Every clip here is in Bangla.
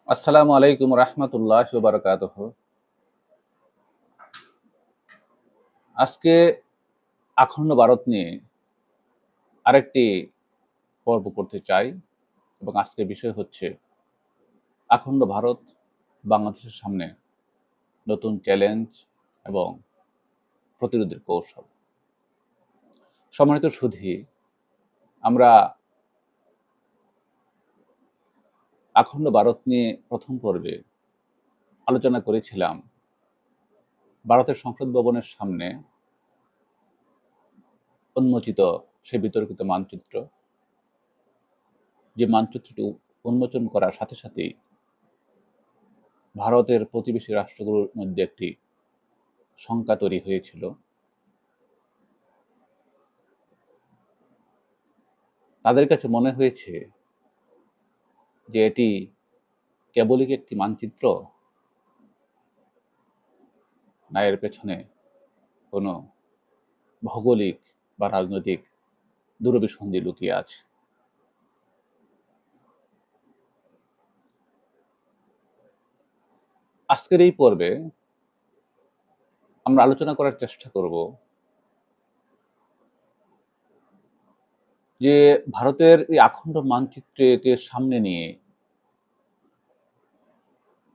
আসসালামু আলাইকুম রহমতুল্লাহ বারকাতুহ। আজকে আখণ্ড ভারত নিয়ে আরেকটি পর্ব করতে চাই এবং আজকের বিষয় হচ্ছে আখণ্ড ভারত বাংলাদেশের সামনে নতুন চ্যালেঞ্জ এবং প্রতিরোধের কৌশল। সম্মানিত সুধী, আমরা আখণ্ড ভারত নিয়ে প্রথম পর্বে আলোচনা করেছিলাম ভারতের সংসদ ভবনের সামনে উন্মোচিত সে বিতর্কিত মানচিত্র, যে মানচিত্রটি উন্মোচন করার সাথে সাথেই ভারতের প্রতিবেশী রাষ্ট্রগুলোর মধ্যে একটি শঙ্কা তৈরি হয়েছিল। তাদের কাছে মনে হয়েছে যে এটি কেবলই একটি মানচিত্র, না এর পেছনে কোনো ভৌগোলিক বা রাজনৈতিক দূরভিসন্ধি লুকিয়ে আছে। আজকের এই পর্বে আমরা আলোচনা করার চেষ্টা করব যে ভারতের এই আখণ্ড মানচিত্রকে সামনে নিয়ে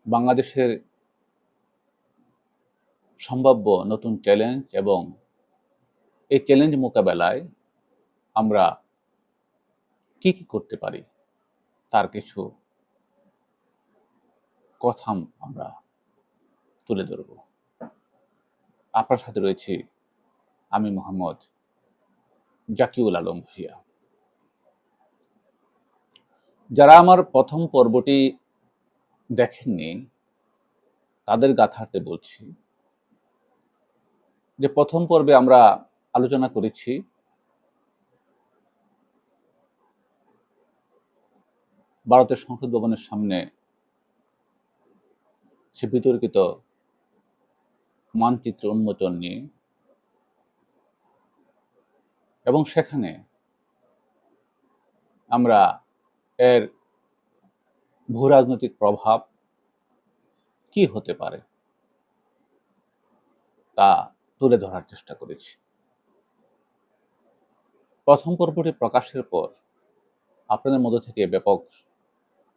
বাংলাদেশের সম্ভাব্য নতুন চ্যালেঞ্জ এবং এই চ্যালেঞ্জ মোকাবেলায় আমরা কি কি করতে পারি তার কিছু কথা আমরা তুলে ধরব। আপনার সাথে রয়েছি আমি মোহাম্মদ জাকিউল আলম ভূঁইয়া। যারা আমার প্রথম পর্বটি দেখেননি তাদের গাথার্থে বলছি যে প্রথম পর্বে আমরা আলোচনা করেছি ভারতের সংসদ ভবনের সামনে সে বিতর্কিত মানচিত্র উন্মোচন নিয়ে, এবং সেখানে আমরা এর ভূ রাজনৈতিক প্রভাব কি হতে পারে তা তুলে ধরার চেষ্টা করেছি। প্রথম পর্বটি প্রকাশের পর আপনাদের মধ্য থেকে ব্যাপক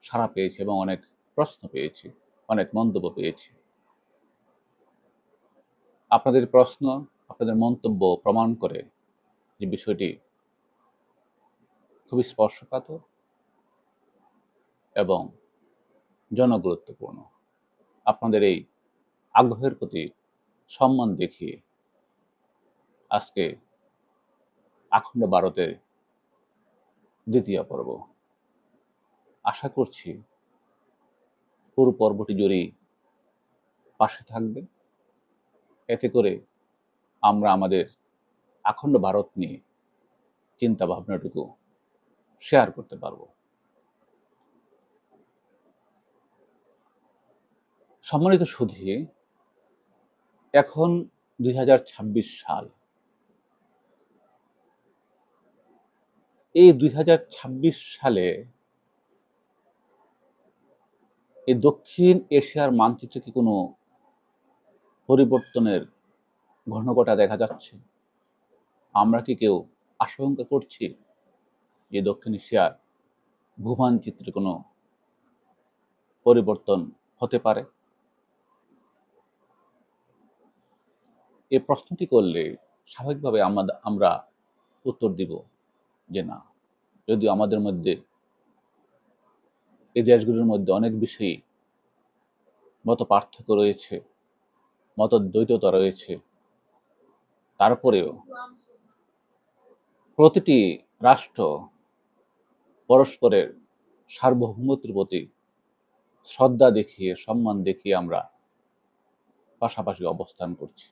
সাড়া পেয়েছি এবং অনেক প্রশ্ন পেয়েছি, অনেক মন্তব্য পেয়েছি। আপনাদের প্রশ্ন, আপনাদের মন্তব্য প্রমাণ করে যে বিষয়টি খুবই স্পর্শকাতর এবং জনগুরুত্বপূর্ণ। আপনাদের এই আগ্রহের প্রতি সম্মান দেখিয়ে আজকে আখণ্ড ভারতের দ্বিতীয় পর্ব। আশা করছি পুরো পর্বটি জুড়েই পাশে থাকবে, এতে করে আমরা আমাদের আখণ্ড ভারত নিয়ে চিন্তা ভাবনাটুকু শেয়ার করতে পারবো। সম্মানিত সুধী, এখন 2026 সাল। এই 2026 সালে এই দক্ষিণ এশিয়ার মানচিত্রে কি কোনো পরিবর্তনের ঘনঘটা দেখা যাচ্ছে? আমরা কি কেউ আশঙ্কা করছি যে দক্ষিণ এশিয়ার ভূমানচিত্রে কোনো পরিবর্তন হতে পারে? এই প্রশ্নটি করলে স্বাভাবিকভাবে আমরা উত্তর দিব যে না, যদিও আমাদের মধ্যে, এই দেশগুলোর মধ্যে অনেক বিষয়ই মত পার্থক্য রয়েছে, মতদ্বৈততা রয়েছে, তারপরেও প্রতিটি রাষ্ট্র পরস্পরের সার্বভৌমত্বের প্রতি শ্রদ্ধা দেখিয়ে, সম্মান দেখিয়ে আমরা পাশাপাশি অবস্থান করছি।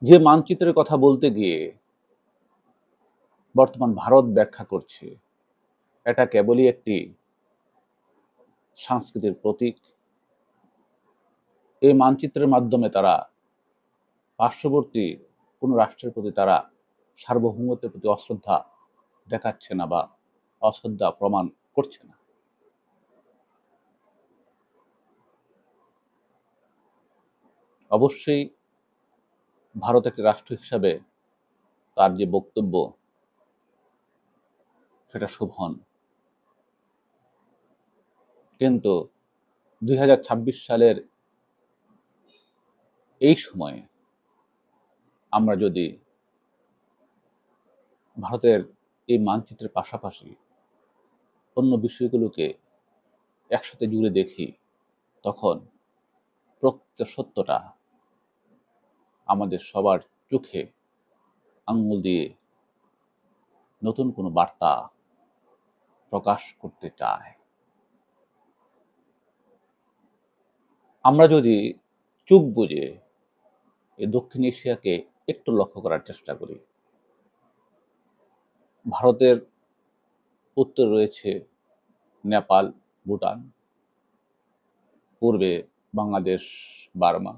যে মানচিত্রের কথা বলতে গিয়ে বর্তমান ভারত ব্যাখ্যা করছে, এটা কেবলই একটি সংস্কৃতির প্রতীক। এই মানচিত্রের মাধ্যমে তারা পার্শ্ববর্তী কোনো রাষ্ট্রের প্রতি তারা সার্বভৌমত্বের প্রতি অশ্রদ্ধা দেখাচ্ছে না বা অশ্রদ্ধা প্রমাণ করছে না। অবশ্যই ভারত একটি রাষ্ট্র হিসাবে তার যে বক্তব্য সেটা শোভন, কিন্তু 2026 সালের এই সময়ে আমরা যদি ভারতের এই মানচিত্রের পাশাপাশি অন্য বিষয়গুলোকে একসাথে জুড়ে দেখি, তখন প্রকৃত সত্যটা আমাদের সবার চোখে আঙ্গুল দিয়ে নতুন কোনো বার্তা প্রকাশ করতে চায়। আমরা যদি চোখ বুজে এই দক্ষিণ এশিয়াকে একটু লক্ষ্য করার চেষ্টা করি, ভারতের উত্তরে রয়েছে নেপাল, ভুটান, পূর্বে বাংলাদেশ, বার্মা,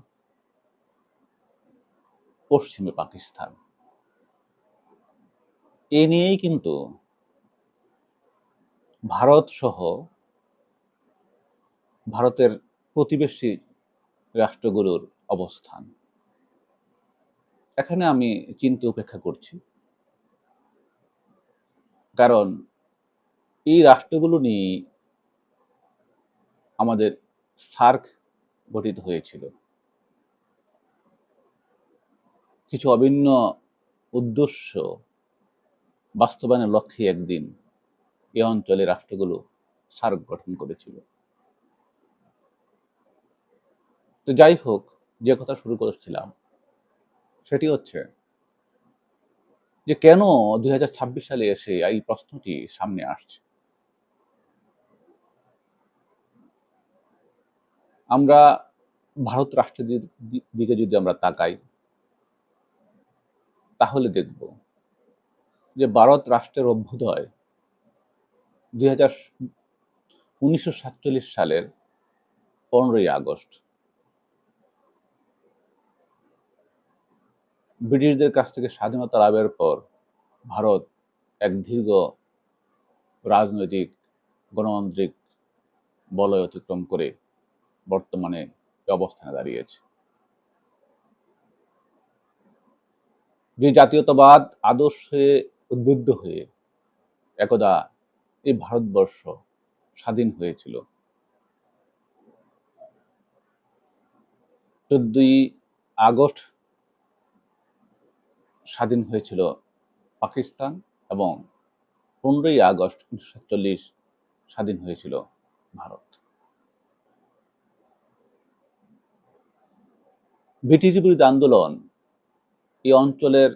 পশ্চিমে পাকিস্তান। এ নিয়েই কিন্তু ভারত সহ ভারতের প্রতিবেশী রাষ্ট্রগুলোর অবস্থান। এখানে আমি চীনকে উপেক্ষা করছি, কারণ এই রাষ্ট্রগুলো নিয়ে আমাদের সার্ক গঠিত হয়েছিল। কিছু অভিন্ন উদ্দেশ্য বাস্তবায়নের লক্ষ্যে একদিন এই অঞ্চলের রাষ্ট্রগুলো সার্ক গঠন করেছিল। তো যাই হোক, যে কথা শুরু করেছিলাম সেটি হচ্ছে যে কেন 2026 সালে এসে এই প্রশ্নটি সামনে আসছে। আমরা ভারত রাষ্ট্রের দিকে যদি আমরা তাকাই, তাহলে দেখব যে ভারত রাষ্ট্রের অভ্যুদয় 1947 সালের 15ই আগস্ট ব্রিটিশদের কাছ থেকে স্বাধীনতা লাভের পর ভারত এক দীর্ঘ রাজনৈতিক গণতান্ত্রিক বলয় অতিক্রম করে বর্তমানে এই অবস্থানে দাঁড়িয়েছে। যে জাতীয়তাবাদ আদর্শে উদ্বুদ্ধ হয়ে একদা এই ভারতবর্ষ স্বাধীন হয়েছিল, 14ই আগস্ট স্বাধীন হয়েছিল পাকিস্তান এবং 15ই আগস্ট 1947 স্বাধীন হয়েছিল ভারত। ব্রিটিশ বিরোধী আন্দোলন এই অঞ্চলের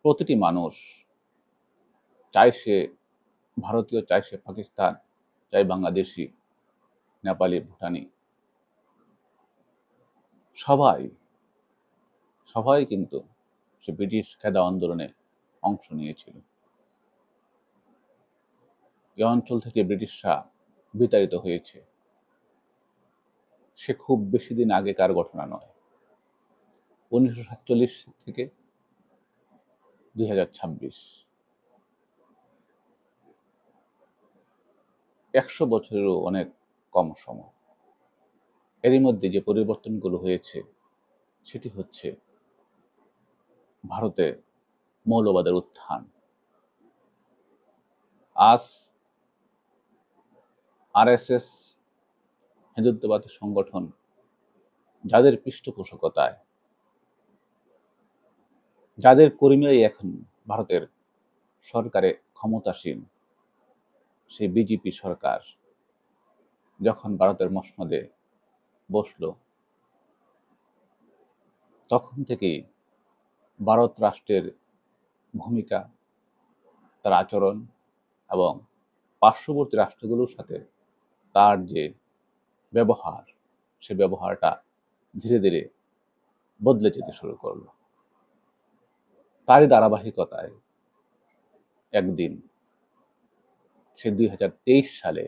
প্রতিটি মানুষ, চাই সে ভারতীয়, চাই সে পাকিস্তান, চাই বাংলাদেশি, নেপালি, ভুটানি, সবাই সবাই কিন্তু সে ব্রিটিশ খেদা আন্দোলনে অংশ নিয়েছিল। এই অঞ্চল থেকে ব্রিটিশরা বিতাড়িত হয়েছে, সে খুব বেশি দিন আগেকার ঘটনা নয়। 1947 থেকে 2026, 100 বছরেরও অনেক কম সময়। এরই মধ্যে যে পরিবর্তনগুলো হয়েছে সেটি হচ্ছে ভারতে মৌলবাদের উত্থান। আজ আরএসএস, হিন্দুত্ববাদী সংগঠন, যাদের পৃষ্ঠপোষকতায়, যাদের কর্মীরাই এখন ভারতের সরকারে ক্ষমতাসীন, সেই বিজেপি সরকার যখন ভারতের মসনদে বসলো, তখন থেকেই ভারত রাষ্ট্রের ভূমিকা, তার আচরণ এবং পার্শ্ববর্তী রাষ্ট্রগুলোর সাথে তার যে ব্যবহার, সে ব্যবহারটা ধীরে ধীরে বদলে যেতে শুরু করলো। তারই ধারাবাহিকতায় একদিন সে 2023 সালে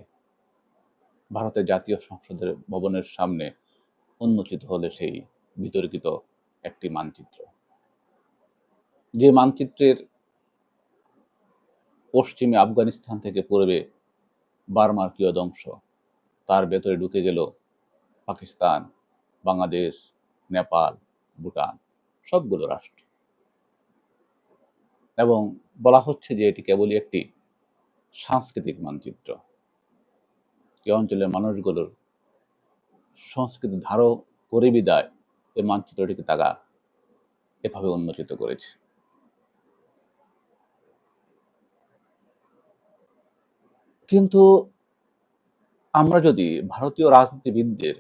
ভারতের জাতীয় সংসদের ভবনের সামনে উন্মোচিত হলে সেই বিতর্কিত একটি মানচিত্র, যে মানচিত্রের পশ্চিমে আফগানিস্তান থেকে পূর্বে বার্মার কিয়দংশ, তার ভেতরে ঢুকে গেল পাকিস্তান, বাংলাদেশ, নেপাল, ভুটান, সবগুলো রাষ্ট্র। এবং বলা হচ্ছে যে এটি কেবলই একটি সাংস্কৃতিক মানচিত্র। এই অঞ্চলের মানুষগুলোর সংস্কৃতি ধারণ করে বিদায় এই মানচিত্রটিকে তারা এভাবে উন্মোচিত করেছে। কিন্তু আমরা যদি ভারতীয় রাজনীতিবিদদের,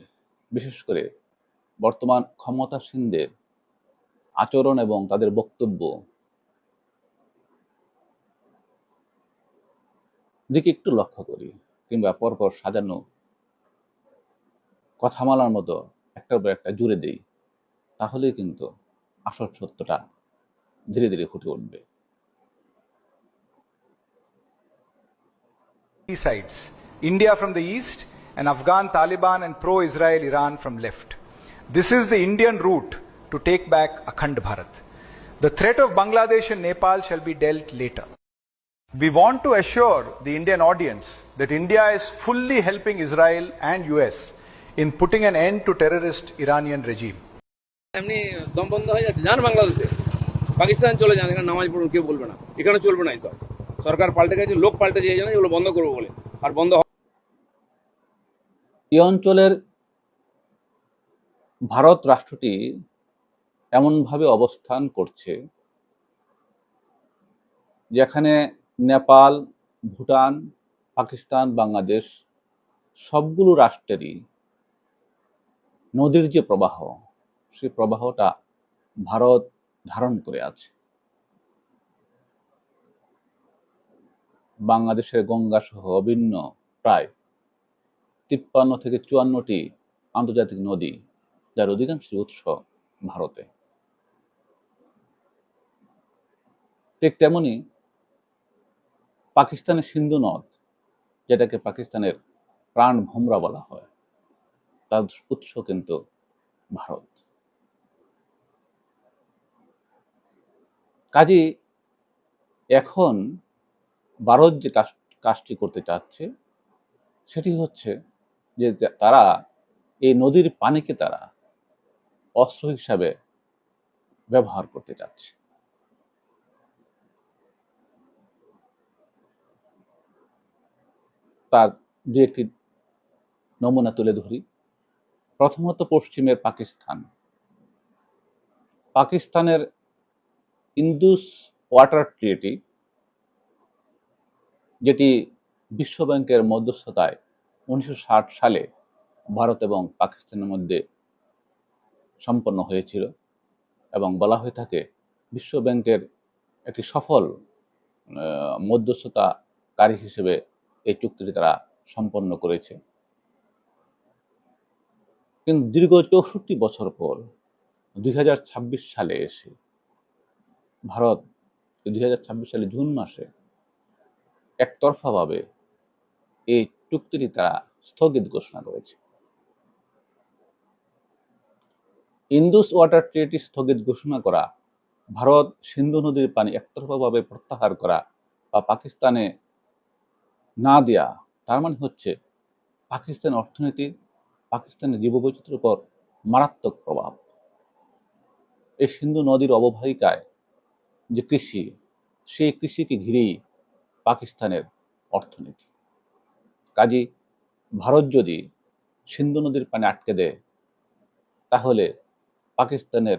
বিশেষ করে বর্তমান ক্ষমতাসীনদের আচরণ এবং তাদের বক্তব্য দিকে একটু লক্ষ্য করি, কিংবা পরপর সাজানো কথামালার মতো একটার পর একটা জুড়ে দেই, তাহলেই কিন্তু আসল সত্যটা ধীরে ধীরে ফুটে উঠবে। Sides, India from the east and Afghan Taliban and pro-Israel Iran from left. This is the Indian route to take back Akhand Bharat. The threat of Bangladesh and Nepal shall be dealt later. We want to assure the Indian audience that India is fully helping Israel and US in putting an end to terrorist Iranian regime. এমনি দম বন্ধ হয়ে যাচ্ছে, যান বাংলাদেশে, পাকিস্তান চলে যান, এখানে নামাজ পড়ুন, কেউ বলবে না, এখানে চলবে না। এইসব সরকার পাল্টে গেছে, লোক পাল্টে যায়, জানে এগুলো বন্ধ করবো বলে, আর বন্ধ এই অঞ্চলের ভারত রাষ্ট্রটি এমনভাবে অবস্থান করছে যেখানে নেপাল, ভুটান, পাকিস্তান, বাংলাদেশ সবগুলো রাষ্ট্রেরই নদীর যে প্রবাহ, সেই প্রবাহটা ভারত ধারণ করে আছে। বাংলাদেশের গঙ্গা সহ অভিন্ন প্রায় 53 থেকে 54টি আন্তর্জাতিক নদী, যার অধিকাংশ উৎস ভারতে। ঠিক তেমনি পাকিস্তানের সিন্ধু নদ, যেটাকে পাকিস্তানের প্রাণ ভোমরা বলা হয়, তার উৎস কিন্তু ভারত। কাজী এখন ভারত যে কাজটি করতে চাচ্ছে সেটি হচ্ছে যে তারা এই নদীর পানিকে তারা অস্ত্র হিসাবে ব্যবহার করতে চাচ্ছে। তার দু একটি নমুনা তুলে ধরি। প্রথমত পশ্চিমের পাকিস্তানের ইন্দুস ওয়াটার ট্রিটি, যেটি বিশ্বব্যাংকের মধ্যস্থতায় 1960 সালে ভারত এবং পাকিস্তানের মধ্যে সম্পন্ন হয়েছিল, এবং বলা হয়ে থাকে বিশ্বব্যাংকের একটি সফল মধ্যস্থতাকারী হিসেবে এই চুক্তিটি তারা সম্পন্ন করেছে। কিন্তু দীর্ঘ 64 বছর পর 2026 সালে এসে ভারত 2026 সালে জুন মাসে একতরফাভাবে এই চুক্তিটি তারা স্থগিত ঘোষণা করেছে। ইন্দুস ওয়াটার ট্রিটি স্থগিত ঘোষণা করা, ভারত সিন্ধু নদীর পানি একতরফাভাবে প্রত্যাহার করা বা পাকিস্তানে না দেয়া, তার মানে হচ্ছে পাকিস্তানের অর্থনীতি, পাকিস্তানের জীববৈচিত্র্যের উপর মারাত্মক প্রভাব। এই সিন্ধু নদীর অববাহিকায় যে কৃষি, সেই কৃষিকে ঘিরেই পাকিস্তানের অর্থনীতি। কাজী ভারত যদি সিন্ধু নদীর পানি আটকে দেয়, তাহলে পাকিস্তানের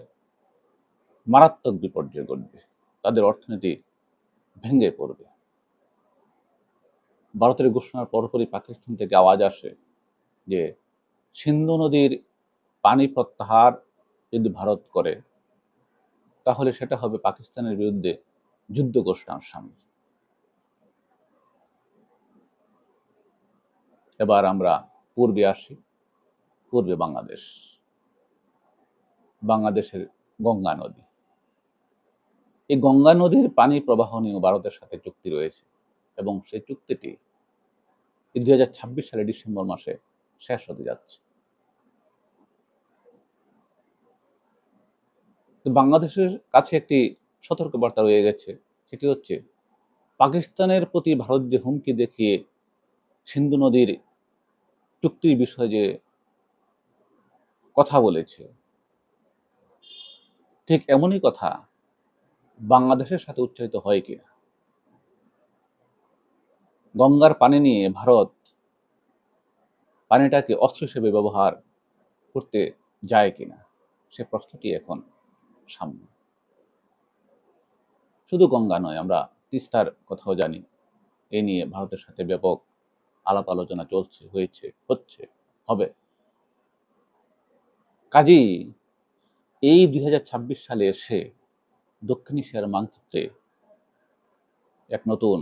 মারাত্মক বিপর্যয় ঘটবে, তাদের অর্থনীতি ভেঙে পড়বে। ভারতের ঘোষণার পরপরই পাকিস্তান থেকে আওয়াজ আসে যে সিন্ধু নদীর পানি প্রত্যাহার যদি ভারত করে, তাহলে সেটা হবে পাকিস্তানের বিরুদ্ধে যুদ্ধ ঘোষণার সামিল। এবার আমরা পূর্বে আসি, পূর্বে বাংলাদেশের গঙ্গা নদী। এই গঙ্গা নদীর পানি প্রবাহ নিয়ে ভারতের সাথে চুক্তি রয়েছে, এবং সেই চুক্তিটি 2026 সালে ডিসেম্বর মাসে শেষ হতে যাচ্ছে। তো বাংলাদেশের কাছে একটি সতর্কবার্তা রয়ে গেছে, সেটি হচ্ছে পাকিস্তানের প্রতি ভারত যে হুমকি দেখিয়ে সিন্ধু নদীর চুক্তির বিষয়ে যে কথা বলেছে, ঠিক এমনই কথা বাংলাদেশের সাথে উচ্চারিত হয় কিনা? গঙ্গার পানি নিয়ে ভারত পানিটাকে অস্ত্র হিসেবে ব্যবহার করতে যায় কিনা, সে প্রশ্নটি এখন সামনে। শুধু গঙ্গা নয়, আমরা তিস্তার কথাও জানি। এ নিয়ে ভারতের সাথে ব্যাপক আলাপ আলোচনা চলছে, হচ্ছে, হবে। কাজেই এই 2026 সালে এসে দক্ষিণ এশিয়ার মানচিত্রে এক নতুন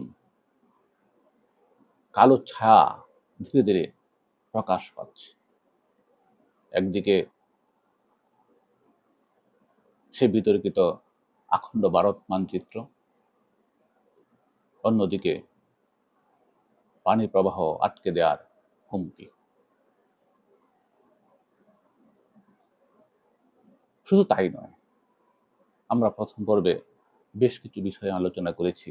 কালো ছায়া ধীরে ধীরে প্রকাশ পাচ্ছে। একদিকে সে বিতর্কিত আখণ্ড ভারত মানচিত্র, অন্যদিকে পানি প্রবাহ আটকে দেওয়ার হুমকি। শুধু তাই নয়, আমরা প্রথম পর্বে বেশ কিছু বিষয়ে আলোচনা করেছি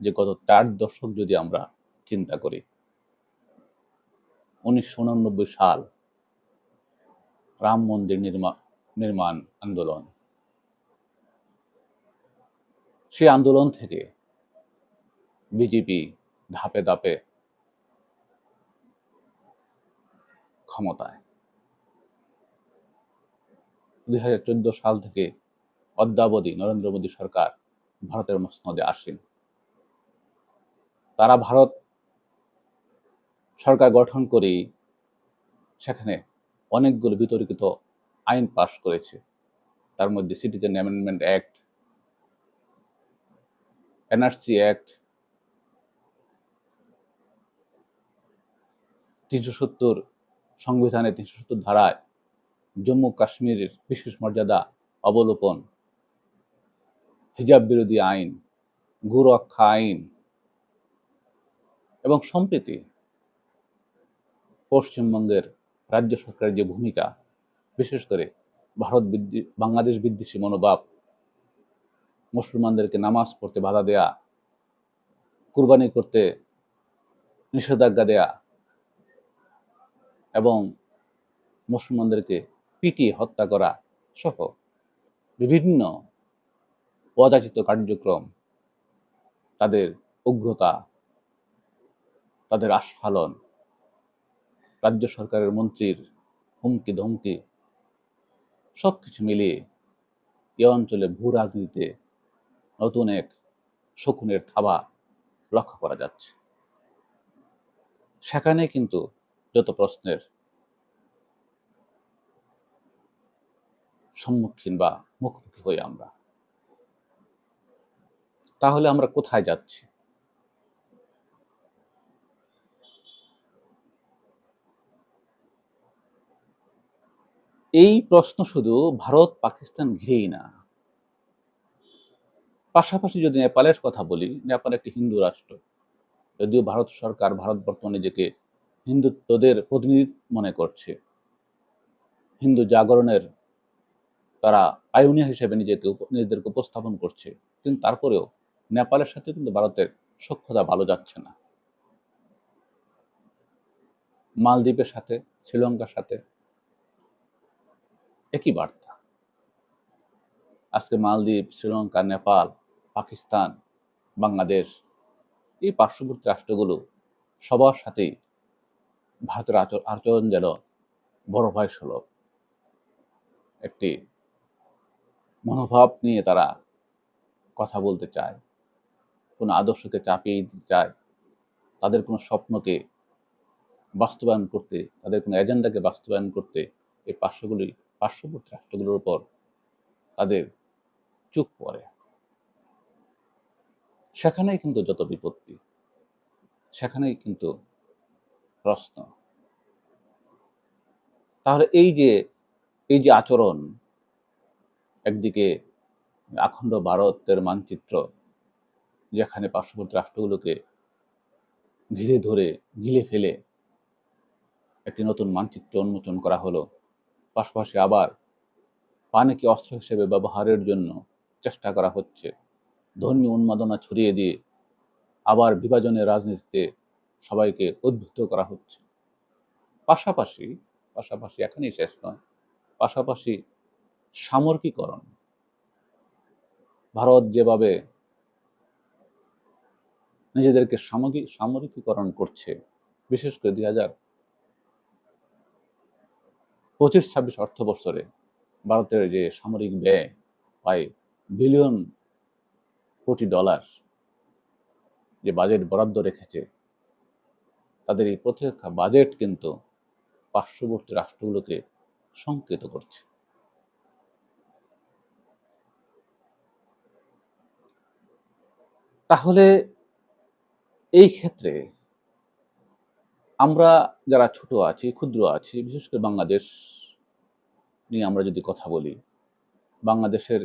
যে গত 4 দশক যদি আমরা চিন্তা করি, 1989 সাল রাম মন্দির নির্মাণ আন্দোলন, সেই আন্দোলন থেকে বিজেপি ধাপে ধাপে ক্ষমতায়, 2014 সাল থেকে অদ্যাবধি নরেন্দ্র মোদী সরকার ভারতের মসনদে আসীন। তারা ভারত সরকার গঠন করেই সেখানে অনেকগুলো বিতর্কিত আইন পাশ করেছে। তার মধ্যে citizen amendment act, NRC act, 370 সংবিধানে 370 ধারায় জম্মু কাশ্মীরের বিশেষ মর্যাদা অবলোপন, হিজাব বিরোধী আইন, গোরক্ষা আইন, এবং সম্প্রতি পশ্চিমবঙ্গের রাজ্য সরকারের যে ভূমিকা, বিশেষ করে বাংলাদেশ বিদ্বেষী মনোভাব, মুসলমানদেরকে নামাজ পড়তে বাধা দেয়া, কুরবানি করতে নিষেধাজ্ঞা দেয়া এবং মুসলমানদেরকে পিটিয়ে হত্যা করা সহ বিভিন্ন অযাচিত কার্যক্রম, তাদের উগ্রতা, তাদের আস্ফালন, রাজ্য সরকারের মন্ত্রীর হুমকি ধমকি, সবকিছু মিলিয়ে এ অঞ্চলে ভূ রাজনীতিতে নতুন এক শকুনের থাবা লক্ষ্য করা যাচ্ছে। সেখানে কিন্তু যত প্রশ্নের সম্মুখীন বা মুখোমুখি হই আমরা, তাহলে আমরা কোথায় যাচ্ছি? এই প্রশ্ন শুধু ভারত পাকিস্তান ঘিরেই না, পাশাপাশি যদি নেপালের কথা বলি, নেপাল একটি হিন্দু রাষ্ট্র। যদিও ভারত সরকার, ভারত বর্তমানে নিজেকে হিন্দুত্বদের প্রতিনিধি মনে করছে, হিন্দু জাগরণের তারা পাইওনিয়ার হিসেবে নিজেদেরকে উপস্থাপন করছে, কিন্তু তারপরেও নেপালের সাথে কিন্তু ভারতের সখ্যতা ভালো যাচ্ছে না। মালদ্বীপের সাথে, শ্রীলঙ্কার সাথে একই বার্তা। আজকে মালদ্বীপ, শ্রীলঙ্কা, নেপাল, পাকিস্তান, বাংলাদেশ, এই পার্শ্ববর্তী রাষ্ট্রগুলো সবার সাথেই ভারতের আচরণ যেন বড় ভাই সুলভ একটি মনোভাব নিয়ে তারা কথা বলতে চায়, কোনো আদর্শকে চাপিয়ে দিতে চায়, তাদের কোনো স্বপ্নকে বাস্তবায়ন করতে, তাদের কোনো এজেন্ডাকে বাস্তবায়ন করতে এই পার্শ্ববর্তী রাষ্ট্রগুলোর উপর তাদের চোখ পড়ে। সেখানেই কিন্তু যত বিপত্তি, সেখানেই কিন্তু প্রশ্ন। তাহলে এই যে আচরণ, একদিকে আখণ্ড ভারতের মানচিত্র যেখানে পার্শ্ববর্তী রাষ্ট্রগুলোকে ঘিরে ধরে গিলে ফেলে একটি নতুন মানচিত্র উন্মোচন করা হলো, পাশাপাশি আবার পানিকে অস্ত্র হিসেবে ব্যবহারের জন্য চেষ্টা করা হচ্ছে, ধর্মীয় উন্মাদনা ছড়িয়ে দিয়ে আবার বিভাজনের রাজনীতিতে সবাইকে উদ্বুদ্ধ করা হচ্ছে। পাশাপাশি পাশাপাশি এখানেই শেষ নয়, পাশাপাশি সামরিকীকরণ, ভারত যেভাবে নিজেদেরকে সামরিকীকরণ করছে, বিশেষ করে 2025-26 অর্থ বছরে ভারতের যে সামরিক ব্যয় প্রায় বিলিয়ন কোটি ডলার যে বাজেট বরাদ্দ রেখেছে, তাদের এই প্রতিরক্ষা বাজেট কিন্তু পার্শ্ববর্তী রাষ্ট্রগুলোকে সংকেত করছে। তাহলে এই ক্ষেত্রে আমরা যারা ছোট আছি, ক্ষুদ্র আছি, বিশেষ করে বাংলাদেশ নিয়ে আমরা যদি কথা বলি, বাংলাদেশের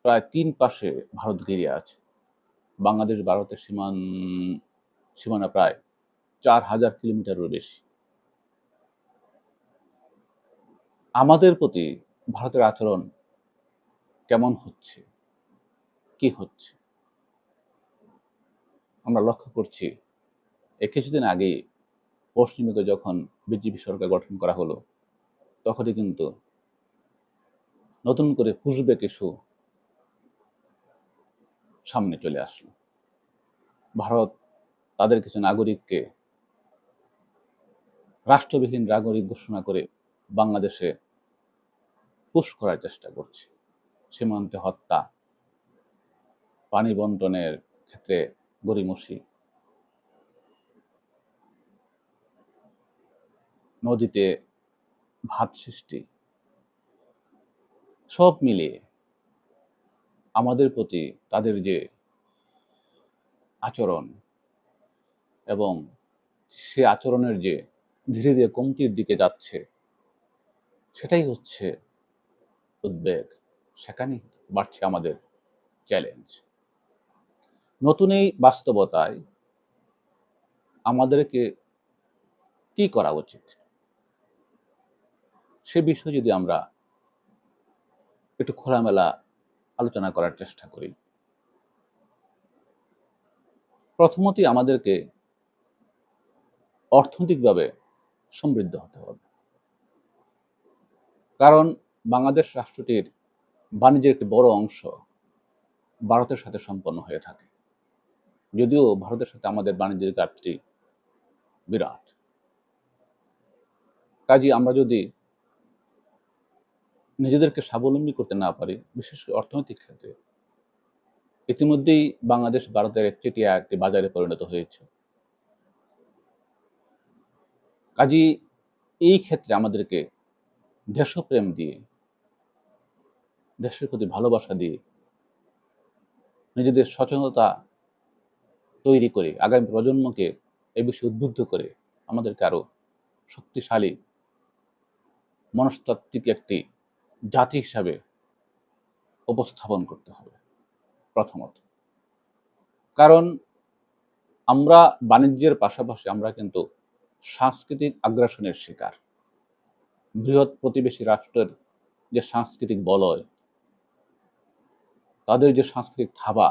প্রায় 3 পাশে ভারত ঘিরে আছে। বাংলাদেশ ভারতের সীমানা প্রায় 4000 কিলোমিটারেরও বেশি। আমাদের প্রতি ভারতের আচরণ কেমন হচ্ছে, কি হচ্ছে, আমরা লক্ষ্য করছি। কিছুদিন আগেই পশ্চিমবঙ্গে যখন বিজেপি সরকার গঠন করা হলো, তখনই কিন্তু নতুন করে পুশব্যাক ইস্যু সামনে চলে আসলো। ভারত তাদের কিছু নাগরিককে রাষ্ট্রবিহীন নাগরিক ঘোষণা করে বাংলাদেশে পুশ করার চেষ্টা করছে। সীমান্তে হত্যা, পানি বন্টনের ক্ষেত্রে গড়িমসি, নদীতে ভাত সৃষ্টি, সব মিলিয়ে আমাদের প্রতি তাদের যে আচরণ এবং সে আচরণের যে ধীরে ধীরে কমতির দিকে যাচ্ছে, সেটাই হচ্ছে উদ্বেগ। সেখানেই বাড়ছে আমাদের চ্যালেঞ্জ। নতুন এই বাস্তবতায় আমাদেরকে কি করা উচিত, সে বিষয়ে যদি আমরা একটু খোলামেলা আলোচনা করার চেষ্টা করি। প্রথমতই আমাদেরকে অর্থনৈতিকভাবে সমৃদ্ধ হতে হবে, কারণ বাংলাদেশ রাষ্ট্রটির বাণিজ্যের একটি বড় অংশ ভারতের সাথে সম্পন্ন হয়ে থাকে। যদিও ভারতের সাথে আমাদের বাণিজ্যের ঘাটতি বিরাট। কাজেই আমরা যদি নিজেদেরকে স্বাবলম্বী করতে না পারি, বিশেষ করে অর্থনৈতিক ক্ষেত্রে, ইতিমধ্যেই বাংলাদেশ ভারতের একচেটিয়া একটি বাজারে পরিণত হয়েছে। কাজেই এই ক্ষেত্রে আমাদেরকে দেশপ্রেম দিয়ে, দেশের প্রতি ভালোবাসা দিয়ে, নিজেদের সচেতনতা তৈরি করে আগামী প্রজন্মকে এ বিষয়ে উদ্বুদ্ধ করে আমাদেরকে আরো শক্তিশালী মনস্তাত্ত্বিক একটি জাতি হিসাবে উপস্থাপন করতে হবে প্রথমত। কারণ আমরা বাণিজ্যের পাশাপাশি আমরা কিন্তু সাংস্কৃতিক আগ্রাসনের শিকার। বৃহৎ প্রতিবেশী রাষ্ট্রের যে সাংস্কৃতিক বলয়, তাদের যে সাংস্কৃতিক থাবা,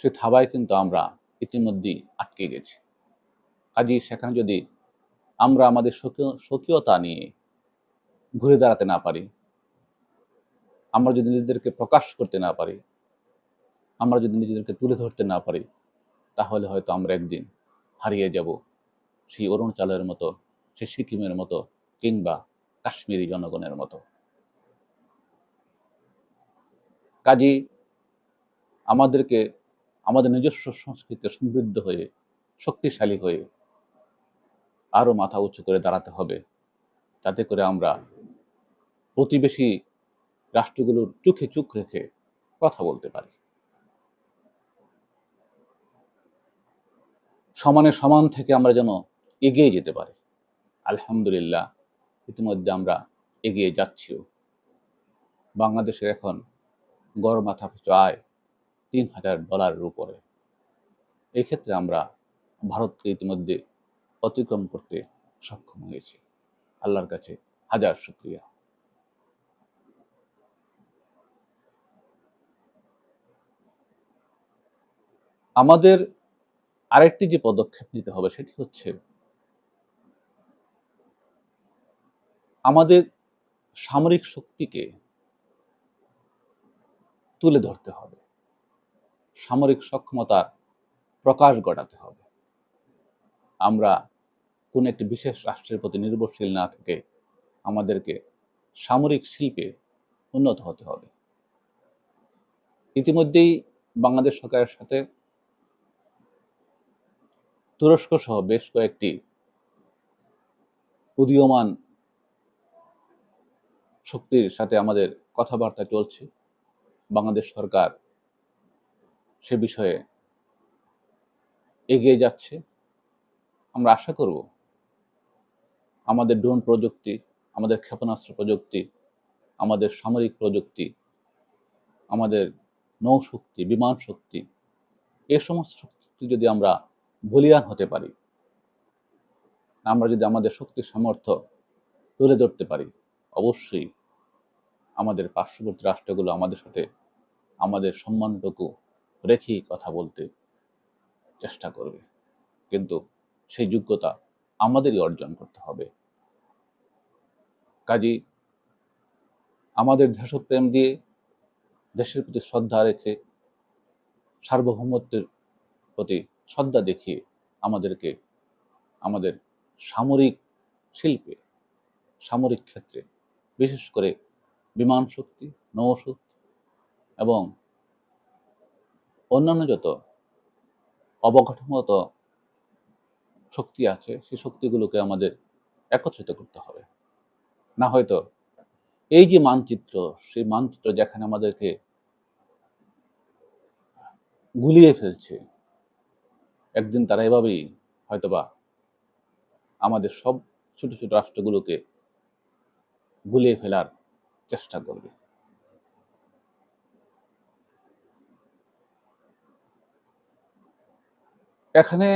সে থাবায় কিন্তু আমরা ইতিমধ্যেই আটকে গেছি। কাজেই সেখানে যদি আমরা আমাদের স্বকীয়তা নিয়ে ঘুরে দাঁড়াতে না পারি, আমরা যদি নিজেদেরকে প্রকাশ করতে না পারি, আমরা যদি নিজেদেরকে তুলে ধরতে না পারি, তাহলে হয়তো আমরা একদিন হারিয়ে যাব সেই অরুণাচলের মতো, সেই সিকিমের মতো, কিংবা কাশ্মীরি জনগণের মতো। কাজেই আমাদেরকে আমাদের নিজস্ব সংস্কৃতিতে সমৃদ্ধ হয়ে, শক্তিশালী হয়ে আরো মাথা উঁচু করে দাঁড়াতে হবে, যাতে করে আমরা প্রতিবেশী রাষ্ট্রগুলোর চোখে চোখ রেখে কথা বলতে পারি। সমানে সমান থেকে আমরা যেন এগিয়ে যেতে পারি। আলহামদুলিল্লাহ, ইতিমধ্যে আমরা এগিয়ে যাচ্ছিও। বাংলাদেশের এখন গড় মাথা পিছু আয় $3000 উপরে। এই ক্ষেত্রে আমরা ভারতকে ইতিমধ্যে অতিক্রম করতে সক্ষম হয়েছি। আল্লাহর কাছে হাজার শুকরিয়া। আমাদের আরেকটি যে পদক্ষেপ নিতে হবে সেটি হচ্ছে আমাদের সামরিক শক্তিকে তুলে ধরতে হবে, সামরিক সক্ষমতার প্রকাশ ঘটাতে হবে। আমরা কোন একটি বিশেষ রাষ্ট্রের প্রতি নির্ভরশীল না থেকে আমাদেরকে সামরিক শিল্পে উন্নত হতে হবে। ইতিমধ্যেই বাংলাদেশ সরকারের সাথে তুরস্ক সহ বেশ কয়েকটি উদীয়মান শক্তির সাথে আমাদের কথাবার্তা চলছে। বাংলাদেশ সরকার সে বিষয়ে এগিয়ে যাচ্ছে। আমরা আশা করব আমাদের ড্রোন প্রযুক্তি, আমাদের ক্ষেপণাস্ত্র প্রযুক্তি, আমাদের সামরিক প্রযুক্তি, আমাদের নৌশক্তি, বিমান শক্তি, এ সমস্ত শক্তি যদি আমরা বলীয়ান হতে পারি, আমরা যদি আমাদের শক্তি সামর্থ্য তুলে ধরতে পারি, অবশ্যই আমাদের পার্শ্ববর্তী রাষ্ট্রগুলো আমাদের সাথে আমাদের সম্মানটুকু রেখেই কথা বলতে চেষ্টা করবে। কিন্তু সেই যোগ্যতা আমাদেরই অর্জন করতে হবে। কাজেই আমাদের দেশপ্রেম দিয়ে, দেশের প্রতি শ্রদ্ধা রেখে, সার্বভৌমত্বের প্রতি শ্রদ্ধা দেখিয়ে আমাদেরকে আমাদের সামরিক শিল্পে, সামরিক ক্ষেত্রে, বিশেষ করে বিমান শক্তি, নৌশক্তি এবং অন্যান্য যত অবকাঠামোগত শক্তি আছে সেই শক্তিগুলোকে আমাদের একত্রিত করতে হবে। না হয়তো এই যে মানচিত্র, সেই মানচিত্র যেখানে আমাদেরকে গুলিয়ে ফেলছে, একদিন তারা এভাবেই হয়তোবা আমাদের সব ছোট ছোট রাষ্ট্রগুলোকে গুলিয়ে ফেলার চেষ্টা করবে। এখানে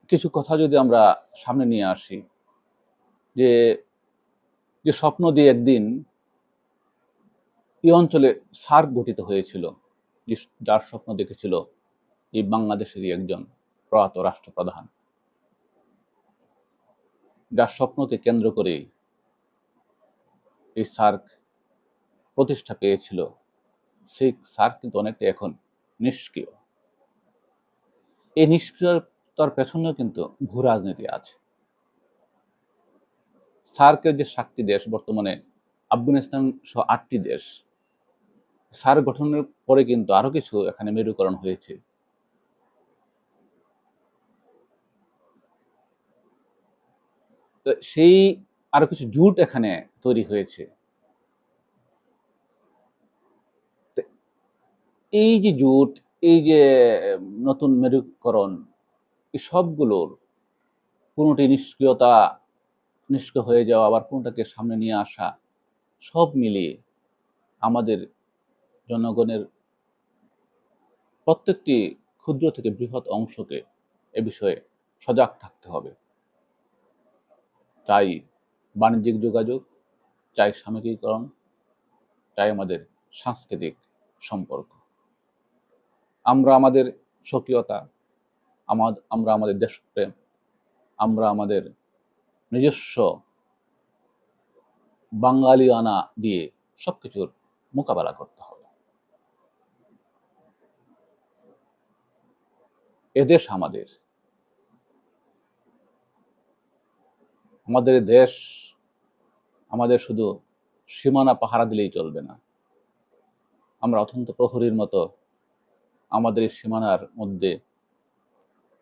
কিছু কথা যদি আমরা সামনে নিয়ে আসি, যে যে স্বপ্ন দিয়ে একদিন এই অঞ্চলে সার্ক গঠিত হয়েছিল, যার স্বপ্ন দেখেছিল এই বাংলাদেশেরই একজন প্রয়াত রাষ্ট্রপ্রধান, যার স্বপ্নকে কেন্দ্র করে এই সার্ক প্রতিষ্ঠা পেয়েছিল, সেই সার্ক কিন্তু অনেকটা এখন নিষ্ক্রিয়। এই নিষ্ক্রিয়তার পেছনেও কিন্তু ভূ রাজনীতি আছে। সার্কের যে 7টি দেশ, বর্তমানে আফগানিস্তান সহ 8টি দেশ, সার্ক গঠনের পরে কিন্তু আরো কিছু এখানে মেরুকরণ হয়েছে। তো সেই আরো কিছু জোট এখানে তৈরি হয়েছে। এই যে জোট, এই যে নতুন মেরুকরণ, এই সবগুলোর কোনোটি নিষ্ক্রিয় হয়ে যাওয়া, আবার কোনোটাকে সামনে নিয়ে আসা, সব মিলিয়ে আমাদের জনগণের প্রত্যেকটি ক্ষুদ্র থেকে বৃহৎ অংশকে এ বিষয়ে সজাগ থাকতে হবে। চাই বাণিজ্যিক যোগাযোগ, চাই সামগ্রিকরণ, চাই আমাদের সাংস্কৃতিক সম্পর্ক। আমরা আমাদের স্বকীয়তা, আমরা আমাদের দেশপ্রেম, আমরা আমাদের নিজস্ব বাঙালিয়ানা দিয়ে সবকিছুর মোকাবেলা করতে হবে। এদেশ আমাদের, আমাদের দেশ আমাদের শুধু সীমানা পাহারা দিলেই চলবে না। আমরা অত্যন্ত প্রহরীর মতো আমাদের এই সীমানার মধ্যে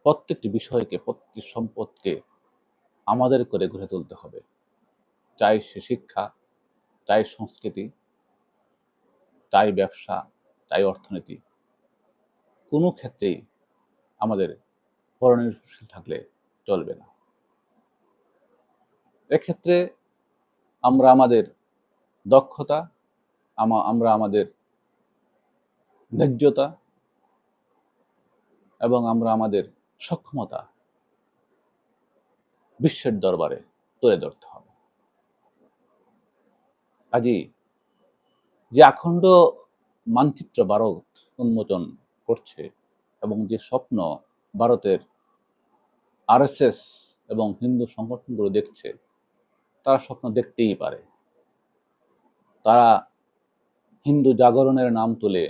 প্রত্যেকটি বিষয়কে, প্রত্যেকটি সম্পদকে আমাদের করে গড়ে তুলতে হবে। চাই সে শিক্ষা, চাই সংস্কৃতি, চাই ব্যবসা, চাই অর্থনীতি, কোনো ক্ষেত্রেই আমাদের পরনির্ভরশীল থাকলে চলবে না। এক্ষেত্রে আমরা আমাদের দক্ষতা, আমরা আমাদের ন্যায্যতা এবং আমরা আমাদের সক্ষমতা বিশ্বের দরবারে তুলে ধরতে হবে। কাজেই যে আখণ্ড মানচিত্র ভারত উন্মোচন করছে এবং যে স্বপ্ন ভারতের আরএসএস এবং হিন্দু সংগঠনগুলো দেখছে, তারা স্বপ্ন দেখতেই পারে। তারা হিন্দু জাগরণের নাম তুলে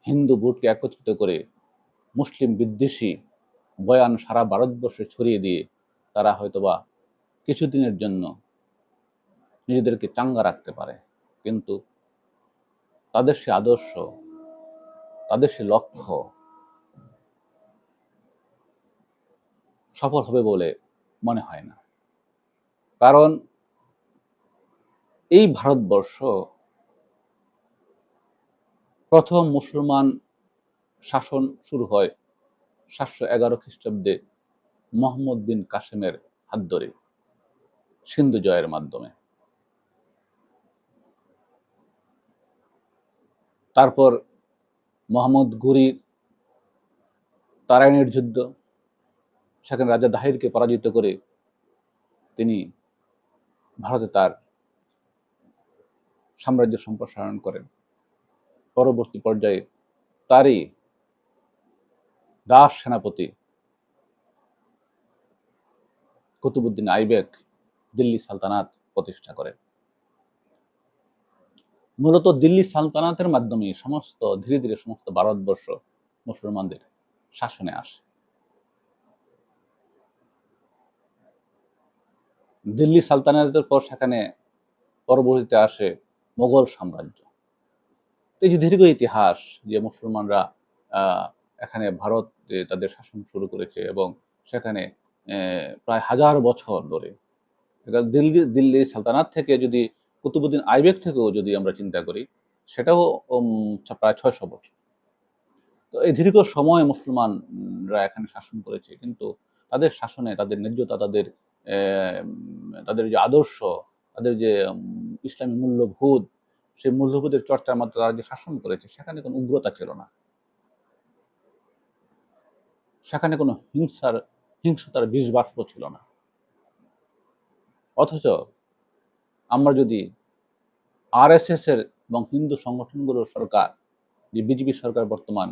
হিন্দু ভোটকে একত্রিত করে মুসলিম বিদ্বেষী বয়ান সারা ভারতবর্ষে ছড়িয়ে দিয়ে তারা হয়তোবা কিছুদিনের জন্য নিজেদেরকে চাঙ্গা রাখতে পারে, কিন্তু তাদের সে আদর্শ, তাদের সে লক্ষ্য সফল হবে বলে মনে হয় না। কারণ এই ভারতবর্ষ প্রথম মুসলমান শাসন শুরু হয় 711 খ্রিস্টাব্দে মোহাম্মদ বিন কাসেমের হাত ধরে সিন্ধু জয়ের মাধ্যমে। তারপর মোহাম্মদ ঘুরির তারাইনের যুদ্ধ, সেখানে রাজা দাহিরকে পরাজিত করে তিনি ভারতে তার সাম্রাজ্য সম্প্রসারণ করেন। পরবর্তী পর্যায়ে তারই দাস সেনাপতি কুতুবউদ্দিন আইবেক দিল্লি সালতানাত প্রতিষ্ঠা করেন। মূলত দিল্লি সালতানাতের মাধ্যমে ধীরে ধীরে সমস্ত ভারতবর্ষ মুসলমানদের শাসনে আসে। দিল্লি সালতানাতের পর সেখানে পরবর্তীতে আসে মোগল সাম্রাজ্য। এই যে দীর্ঘ ইতিহাস, যে মুসলমানরা এখানে ভারতে তাদের শাসন শুরু করেছে এবং সেখানে প্রায় 1000 বছর ধরে, দিল্লি সালতানাত থেকে যদি কুতুবউদ্দিন আইবেক থেকেও যদি আমরা চিন্তা করি, সেটাও প্রায় 600 বছর। তো এই দীর্ঘ সময় মুসলমানরা এখানে শাসন করেছে, কিন্তু তাদের শাসনে তাদের ন্যায্যতা, তাদের যে আদর্শ, তাদের যে ইসলামী মূল্যবোধ, সেই মূল্যবোধের চর্চার মাধ্যমে তারা যে শাসন করেছে, সেখানে কোনো উগ্রতা ছিল না, সেখানে কোনো হিংসতার বীজ বাষ্প ছিল না। অথচ আমরা যদি আরএসএস এর এবং হিন্দু সংগঠনগুলোর সরকার, যে বিজেপি সরকার বর্তমান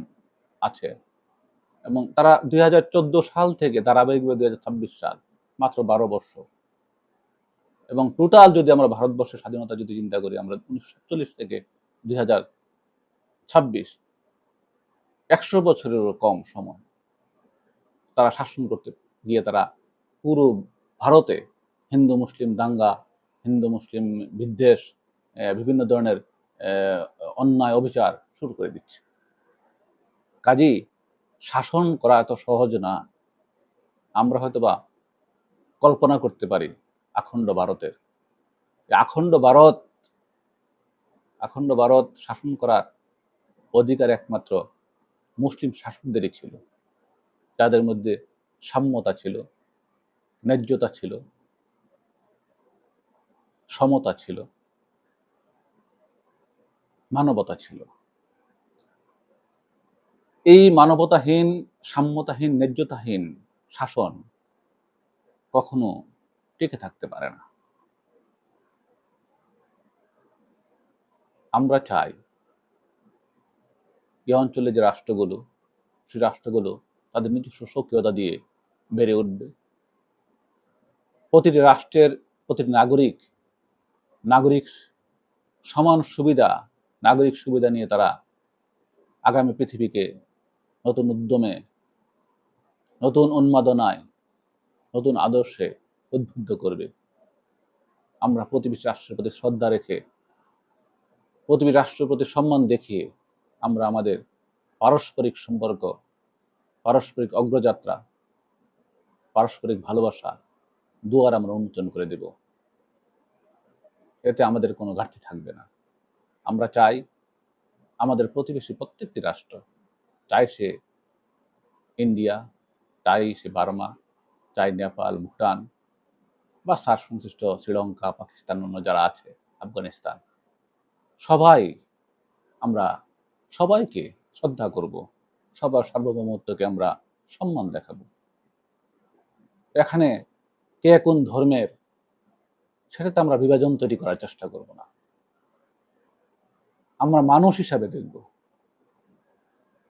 আছে, এবং তারা 2014 সাল থেকে ধারাবাহিকভাবে 2026 সাল, মাত্র 12 বছর, এবং টোটাল যদি আমরা ভারতবর্ষের স্বাধীনতা যদি চিন্তা করি, আমরা 1947 থেকে 2026 100 বছরেরও কম সময় তারা শাসন করতে গিয়ে তারা পুরো ভারতে হিন্দু মুসলিম দাঙ্গা, হিন্দু মুসলিম বিদ্বেষ, বিভিন্ন ধরনের অন্যায় অবিচার শুরু করে দিচ্ছে। কাজেই শাসন করা এত সহজ না। আমরা হয়তোবা কল্পনা করতে পারি আখণ্ড ভারতের, আখণ্ড ভারত শাসন করার অধিকার একমাত্র মুসলিম শাসকদেরই ছিল, যাদের মধ্যে সাম্যতা ছিল, ন্যায্যতা ছিল, সমতা ছিল, মানবতা ছিল। এই মানবতাহীন, সাম্যতাহীন, ন্যায্যতাহীন শাসন কখনো টিকে থাকতে পারে না। আমরা চাই এই অঞ্চলে যে রাষ্ট্রগুলো, সেই রাষ্ট্রগুলো তাদের নিজস্ব সক্রিয়তা দিয়ে বেড়ে উঠবে। প্রতিটি রাষ্ট্রের প্রতিটি নাগরিক সমান সুবিধা, নাগরিক সুবিধা নিয়ে তারা আগামী পৃথিবীকে নতুন উদ্যমে, নতুন উন্মাদনায়, নতুন আদর্শে উদ্বুদ্ধ করবে। আমরা প্রতিবেশী রাষ্ট্রের প্রতি শ্রদ্ধা রেখে, প্রতিবেশী রাষ্ট্রের প্রতি সম্মান দেখিয়ে আমরা আমাদের পারস্পরিক সম্পর্ক, পারস্পরিক অগ্রযাত্রা, পারস্পরিক ভালোবাসা দুয়ার আমরা উন্মোচন করে দেব। এতে আমাদের কোনো ঘাটতি থাকবে না। আমরা চাই আমাদের প্রতিবেশী প্রত্যেকটি রাষ্ট্র, চাই সে ইন্ডিয়া, চাই সে বার্মা, চাই নেপাল, ভুটান বা সার্ক সংশ্লিষ্ট শ্রীলঙ্কা, পাকিস্তান, অন্য যারা আছে, আফগানিস্তান, আমরা সবাইকে শ্রদ্ধা করব, সবার সার্বভৌমত্বকে আমরা সম্মান দেখাবো। এখানে কে কোন ধর্মের, সেটাতে আমরা বিভাজন তৈরি করার চেষ্টা করব না। আমরা মানুষ হিসাবে দেখব,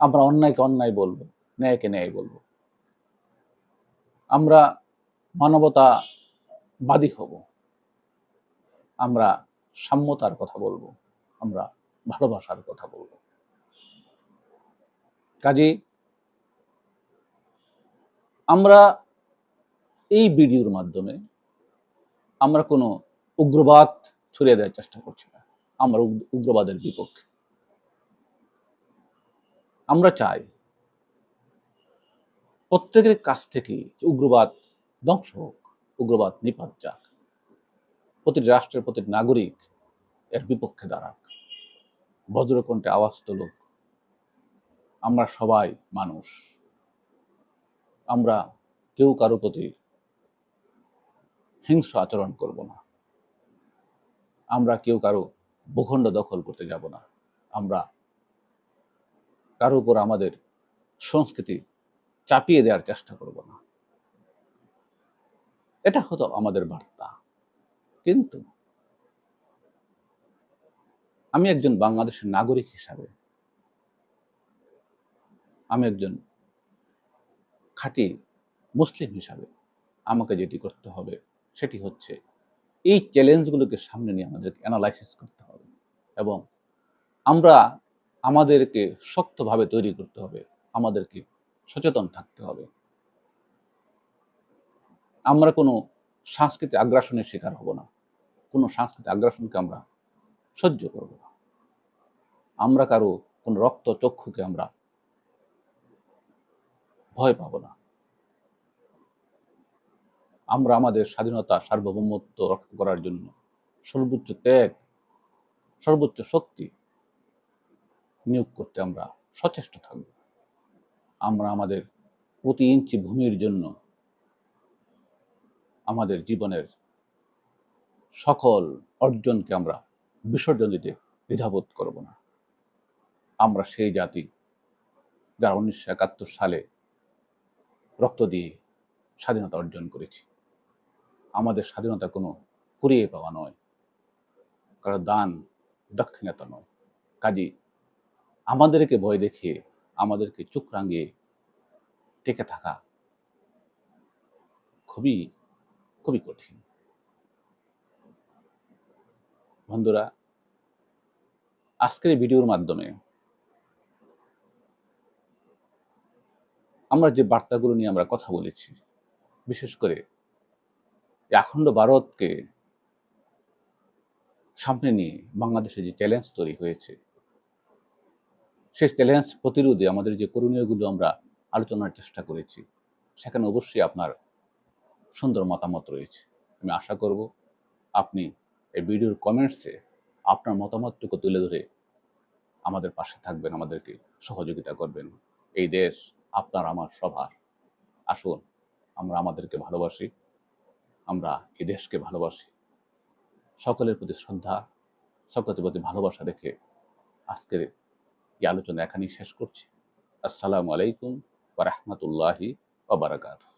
আমরা অন্যায়কে অন্যায় বলবো, ন্যায়কে ন্যায় বলবো। আমরা মানবতাবাদী হব। আমরা সাম্যতার কথা বলবো, আমরা ভালোবাসার কথা বলবো। কাজেই আমরা এই ভিডিওর মাধ্যমে আমরা কোনো উগ্রবাদ ছড়িয়ে দেওয়ার চেষ্টা করছি না। আমরা উগ্রবাদের বিপক্ষে। আমরা চাই প্রত্যেকের কাছ থেকে উগ্রবাদ ধ্বংস হোক, উগ্রবাদ নিপাত যাক, প্রতিটি রাষ্ট্রের প্রতিটি নাগরিক এর বিপক্ষে দাঁড়াক, বজ্রকণ্ঠে আওয়াজ তুলুক। আমরা সবাই মানুষ, আমরা কেউ কারো প্রতি হিংস্র আচরণ করব না, আমরা কেউ কারো ভূখণ্ড দখল করতে যাব না, আমরা কারো উপর আমাদের সংস্কৃতি চাপিয়ে দেওয়ার চেষ্টা করব না। এটা হতো আমাদের বার্তা। কিন্তু আমি একজন বাংলাদেশের নাগরিক হিসাবে, আমি একজন খাঁটি মুসলিম হিসাবে আমাকে যেটি করতে হবে সেটি হচ্ছে এই চ্যালেঞ্জগুলোকে সামনে নিয়ে আমাদেরকে অ্যানালাইসিস করতে হবে এবং আমরা আমাদেরকে শক্তভাবে তৈরি করতে হবে, আমাদেরকে সচেতন থাকতে হবে। আমরা কোনো সাংস্কৃতিক আগ্রাসনের শিকার হব না, কোনো সাংস্কৃতিক আগ্রাসনকে আমরা সহ্য করব না, আমরা কারো কোনো রক্ত চক্ষুকে আমরা ভয় পাব না। আমরা আমাদের স্বাধীনতা সার্বভৌমত্ব রক্ষা করার জন্য সর্বোচ্চ ত্যাগ, সর্বোচ্চ শক্তি নিয়োগ করতে আমরা সচেষ্ট থাকব। আমরা আমাদের প্রতি ইঞ্চি ভূমির জন্য আমাদের জীবনের সকল অর্জনকে আমরা বিসর্জন দিতে দ্বিধাবোধ করব না। আমরা সেই জাতি যারা 1971 সালে রক্ত দিয়ে স্বাধীনতা অর্জন করেছি। আমাদের স্বাধীনতা কোনো কুড়িয়ে পাওয়া নয়, কারো দান দক্ষিণাতা নয়। কাজেই আমাদেরকে ভয় দেখিয়ে, আমাদেরকে চোখ রাঙিয়ে টিকে থাকা খুবই খুবই কঠিন। বন্ধুরা, আজকের এই ভিডিওর মাধ্যমে আমরা যে বার্তাগুলো নিয়ে আমরা কথা বলেছি, বিশেষ করে অখণ্ড ভারতকে সামনে নিয়ে বাংলাদেশে যে চ্যালেঞ্জ তৈরি হয়েছে, সেই চ্যালেঞ্জ প্রতিরোধে আমাদের যে করণীয়গুলো আমরা আলোচনার চেষ্টা করেছি, সেখানে অবশ্যই আপনার সুন্দর মতামত রয়েছে। আমি আশা করব আপনি এই ভিডিওর কমেন্টসে আপনার মতামতটুকু তুলে ধরে আমাদের পাশে থাকবেন, আমাদেরকে সহযোগিতা করবেন। এই দেশ আপনার আমার সবার। আসুন আমরা আমাদেরকে ভালোবাসি, আমরা এই দেশকে ভালোবাসি। সকলের প্রতি শ্রদ্ধা, সকলের প্রতি ভালোবাসা রেখে আজকের এই আলোচনা এখানেই শেষ করছি। আসসালামু আলাইকুম ওয়া রাহমাতুল্লাহি ওয়া বারাকাতুহু।